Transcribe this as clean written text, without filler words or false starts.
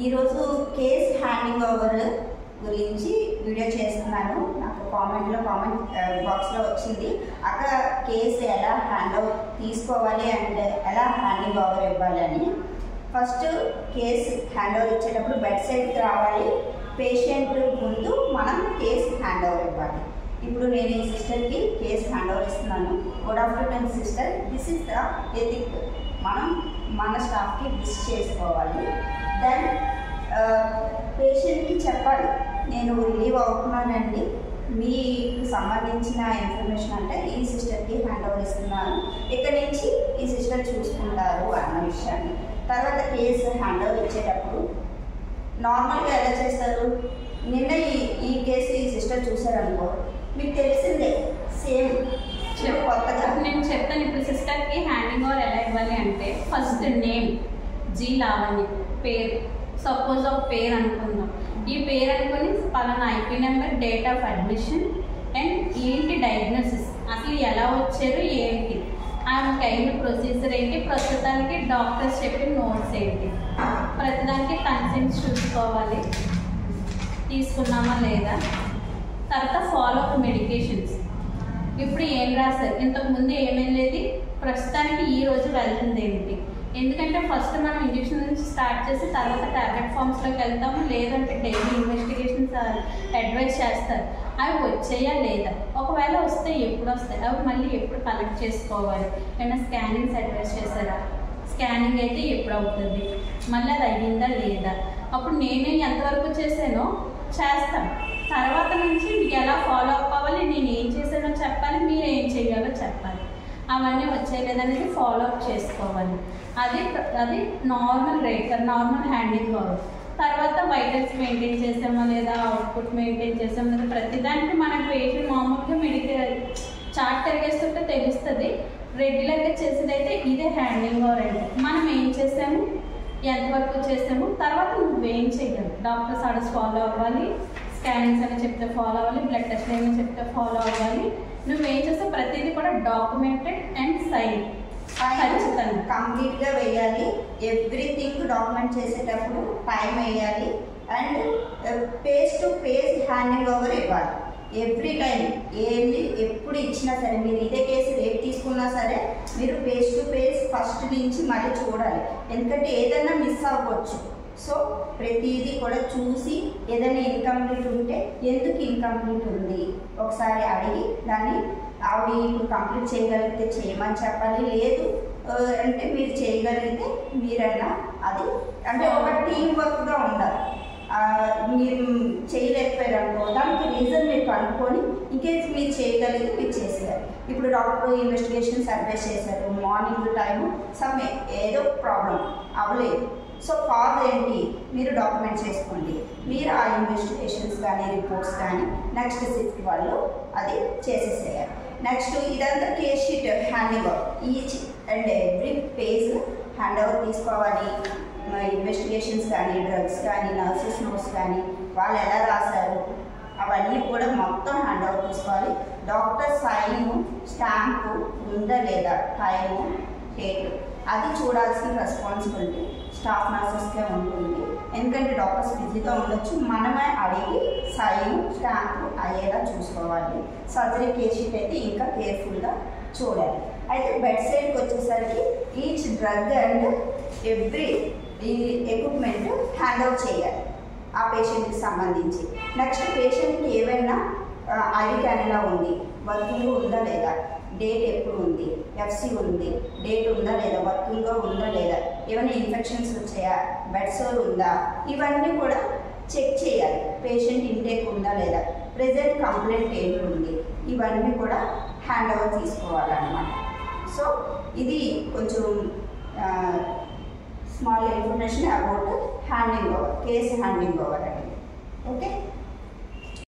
ఈరోజు case handing over గురించి video చేస్తున్నాను. నాకు కామెంట్ బాక్స్లో వచ్చింది, అక్క కేసు ఎలా హ్యాండ్ ఓవర్ తీసుకోవాలి అండ్ ఎలా హ్యాండింగ్ ఓవర్ ఇవ్వాలి అని. ఫస్ట్ కేసు హ్యాండ్ ఓవర్ ఇచ్చేటప్పుడు బెడ్ సైడ్కి రావాలి. పేషెంట్ ముందు మనం కేసు హ్యాండ్ ఓవర్ ఇవ్వాలి. ఇప్పుడు నేను ఈ సిస్టర్కి కేసు హ్యాండ్ ఓవర్ ఇస్తున్నాను. Good afternoon sister, this is the ethic. మనం మన స్టాఫ్కి విష్ చేసుకోవాలి. దెన్ పేషెంట్కి చెప్పాలి, నేను రిలీవ్ అవుతున్నానండి, మీకు సంబంధించిన ఇన్ఫర్మేషన్ అంటే ఈ సిస్టర్కి హ్యాండ్ ఓవర్ ఇస్తున్నాను, ఇక్కడి నుంచి ఈ సిస్టర్ చూసుకుంటారు అన్న విషయాన్ని. తర్వాత కేసు హ్యాండ్ ఓవర్ ఇచ్చేటప్పుడు నార్మల్గా ఎలా చేస్తారు, నిన్న ఈ కేసు ఈ సిస్టర్ చూసారనుకో, మీకు తెలిసిందే సేమ్ కొత్తగా నేను చెప్తాను. ఇప్పుడు సిస్టర్కి హ్యాండింగ్ ఓవర్ ఎలా ఇవ్వాలి అంటే, ఫస్ట్ నేమ్ జీ లావణ్య, పేరు సపోజ్ ఒక పేరు అనుకుందాం. ఈ పేరు అనుకుని పలానా IP number, date of admission and ఏంటి డయాగ్నోసిస్, అసలు ఎలా వచ్చారు ఏంటి, ఆమెకి అయిన ప్రొసీజర్ ఏంటి, ప్రస్తుతానికి డాక్టర్స్ చెప్పిన నోట్స్ ఏంటి, ప్రతిదానికి కన్సెంట్ చూసుకోవాలి తీసుకున్నామా లేదా. తర్వాత ఫాలో అప్ మెడికేషన్స్, ఇప్పుడు ఏం రాశారు, ఇంతకుముందు ఏమేం లేదు, ప్రస్తుతానికి ఈ రోజు వెళ్తుంది ఏంటి. ఎందుకంటే ఫస్ట్ మనం ఇంజక్షన్ నుంచి స్టార్ట్ చేసి తర్వాత టాబ్లెట్ ఫామ్స్లోకి వెళ్తాము, లేదంటే డైలీ ఇన్వెస్టిగేషన్స్ అడ్వైజ్ చేస్తారు, అవి వచ్చాయా లేదా, ఒకవేళ వస్తే ఎప్పుడు వస్తాయి, అవి మళ్ళీ ఎప్పుడు కలెక్ట్ చేసుకోవాలి, ఏమైనా స్కానింగ్స్ అడ్వైజ్ చేశారా, స్కానింగ్ అయితే ఎప్పుడు అవుతుంది, మళ్ళీ అది అయ్యిందా లేదా, అప్పుడు నేనే ఎంతవరకు చేశానో చేస్తాను, తర్వాత నుంచి మీకు ఎలా ఫాలో అప్ అవ్వాలి, నేను ఏం చేశానో చెప్పాలి, మీరు ఏం చేయాలో చెప్పాలి, అవన్నీ వచ్చేయలేదనేది ఫాలో అప్ చేసుకోవాలి. అది నార్మల్ హ్యాండింగ్ ఓవర్. తర్వాత వైటల్స్ మెయింటైన్ చేసామా లేదా, అవుట్పుట్ మెయింటైన్ చేసామా లేదా, ప్రతిదానికి మన పేషెంట్ మామూలుగా మెడికల్ చార్ట్ తిరిగేస్తుంటే తెలుస్తుంది. రెగ్యులర్గా చేసేదైతే ఇదే హ్యాండింగ్ ఓవర్ అంటే, మనం ఏం చేసాము, ఎంతవరకు చేసాము, తర్వాత నువ్వేం చేయాలి, డాక్టర్స్ ఆర్డర్స్ ఫాలో అవ్వాలి, స్కానింగ్స్ అని చెప్తే ఫాలో అవ్వాలి, బ్లడ్ టెస్ట్ ఏమైనా చెప్తే ఫాలో అవ్వాలి, నువ్వేం చేస్తే ప్రతిదీ కూడా డాక్యుమెంటెడ్ అండ్ సైన్ ఖచ్చితంగా కంప్లీట్గా వేయాలి. ఎవ్రీథింగ్ డాక్యుమెంట్ చేసేటప్పుడు టైం వేయాలి and page to page handing over ఇవ్వాలి. ఎవ్రీ టైం ఏంటి ఎప్పుడు ఇచ్చినా సరే, మీరు ఇదే కేసు రేపు తీసుకున్నా సరే మీరు పేజ్ టు పేజ్ ఫస్ట్ నుంచి మళ్ళీ చూడాలి, ఎందుకంటే ఏదైనా మిస్ అవ్వచ్చు. సో ప్రతిదీ కూడా చూసి ఏదైనా ఇన్కంప్లీట్ ఉంటే ఎందుకు ఇన్కంప్లీట్ ఉంది ఒకసారి అడిగి దాన్ని ఆవిడ ఇప్పుడు కంప్లీట్ చేయగలిగితే చేయమని చెప్పాలి, లేదు అంటే మీరు చేయగలిగితే మీరైనా అది అంటే ఒక టీం వర్క్గా ఉండాలి. మీరు చేయలేకపోయారు అనుకో, దానికి రీజన్ మీరు కనుక్కొని ఇంకేసి మీరు చేయగలిగితే మీరు చేసేయాలి. ఇప్పుడు డాక్టర్ ఇన్వెస్టిగేషన్స్ అడ్వైస్ చేశారు, మార్నింగ్ టైము సమ్ ఏదో ప్రాబ్లం అవ్వలేదు, సో కాజ్ ఏంటి మీరు డాక్యుమెంట్ చేసుకోండి. మీరు ఆ ఇన్వెస్టిగేషన్స్ కానీ రిపోర్ట్స్ కానీ నెక్స్ట్ సిక్స్త్ వాళ్ళు అది చేసేసేయాలి. నెక్స్ట్ ఇదంతా case sheet handing over, each and every page hand over తీసుకోవాలి. ఇన్వెస్టిగేషన్స్ కానీ డ్రగ్స్ కానీ నర్సెస్ నోట్స్ కానీ వాళ్ళు ఎలా రాశారు అవన్నీ కూడా మొత్తం హ్యాండ్ ఓవర్ తీసుకోవాలి. డాక్టర్ సైన్ స్టాంపు ఉందా లేదా, టైము డేట్ అది చూడాల్సిన రెస్పాన్సిబిలిటీ స్టాఫ్ నర్సెస్కే ఉంటుంది. ఎందుకంటే డాక్టర్స్ బిజీగా ఉండొచ్చు, మనమే అడిగి సైన్ స్టాంపు అయ్యేలా చూసుకోవాలి. సర్జరీ కేస్ షీట్ అయితే ఇంకా కేర్ఫుల్గా చూడాలి. అయితే బెడ్ సైడ్కి వచ్చేసరికి each drug and every equipment hand over చేయాలి ఆ పేషెంట్కి సంబంధించి. నెక్స్ట్ పేషెంట్కి ఏవైనా ఐవి క్యానిలా ఉంది, వర్కింగ్ ఉందా లేదా, డేట్ ఎప్పుడు ఉంది, ఎఫ్సి ఉంది, డేట్ ఉందా లేదా, వర్కింగ్గా ఉందా లేదా, ఏమైనా ఇన్ఫెక్షన్స్ వచ్చాయా, బెడ్ సోర్ ఉందా, ఇవన్నీ కూడా చెక్ చేయాలి. పేషెంట్ ఇంటేక్ ఉందా లేదా, ప్రెజెంట్ కంప్లైంట్ ఏంటి ఉంది, ఇవన్నీ కూడా హ్యాండ్ ఓవర్ తీసుకోవాలన్నమాట. సో ఇది కొంచెం small information about handing over, case handing over అండి. ఓకే.